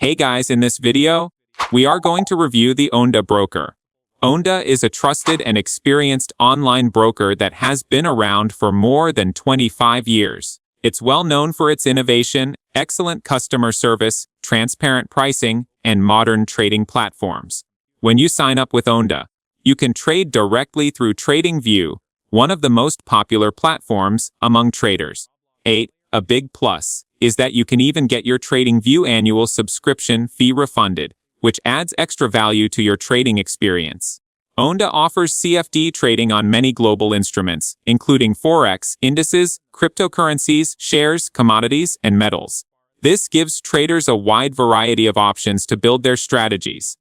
Hey guys, in this video, we are going to review the Oanda broker. Oanda is a trusted and experienced online broker that has been around for more than 25 years. It's well known for its innovation, excellent customer service, transparent pricing, and modern trading platforms. When you sign up with Oanda, you can trade directly through TradingView, one of the most popular platforms among traders. A big plus is that you can even get your TradingView annual subscription fee refunded, which adds extra value to your trading experience. Oanda offers CFD trading on many global instruments, including Forex, indices, cryptocurrencies, shares, commodities, and metals. This gives traders a wide variety of options to build their strategies.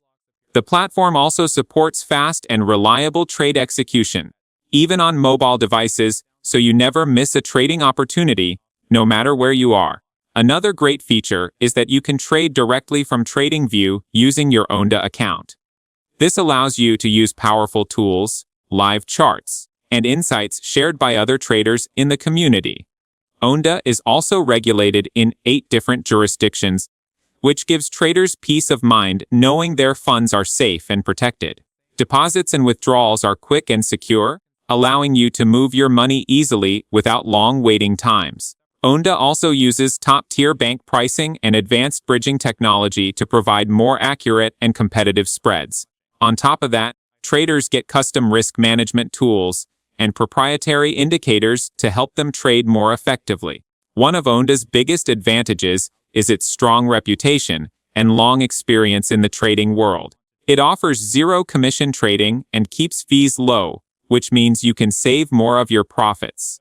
The platform also supports fast and reliable trade execution, even on mobile devices, so you never miss a trading opportunity, no matter where you are. Another great feature is that you can trade directly from TradingView using your Oanda account. This allows you to use powerful tools, live charts, and insights shared by other traders in the community. Oanda is also regulated in 8 different jurisdictions, which gives traders peace of mind knowing their funds are safe and protected. Deposits and withdrawals are quick and secure, allowing you to move your money easily without long waiting times. Oanda also uses top-tier bank pricing and advanced bridging technology to provide more accurate and competitive spreads. On top of that, traders get custom risk management tools and proprietary indicators to help them trade more effectively. One of Oanda's biggest advantages is its strong reputation and long experience in the trading world. It offers zero commission trading and keeps fees low, which means you can save more of your profits.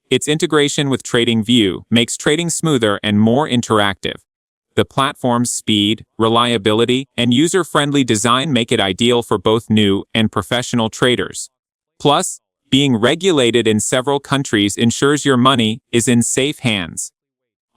Its integration with TradingView makes trading smoother and more interactive. The platform's speed, reliability, and user-friendly design make it ideal for both new and professional traders. Plus, being regulated in several countries ensures your money is in safe hands.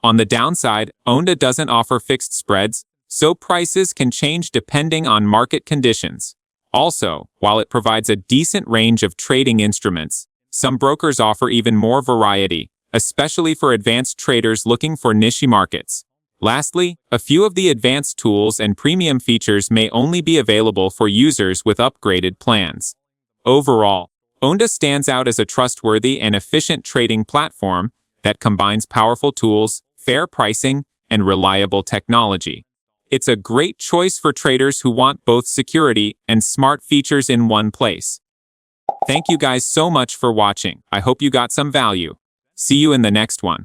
On the downside, Oanda doesn't offer fixed spreads, so prices can change depending on market conditions. Also, while it provides a decent range of trading instruments, some brokers offer even more variety, especially for advanced traders looking for niche markets. Lastly, a few of the advanced tools and premium features may only be available for users with upgraded plans. Overall, Oanda stands out as a trustworthy and efficient trading platform that combines powerful tools, fair pricing, and reliable technology. It's a great choice for traders who want both security and smart features in one place. Thank you guys so much for watching. I hope you got some value. See you in the next one.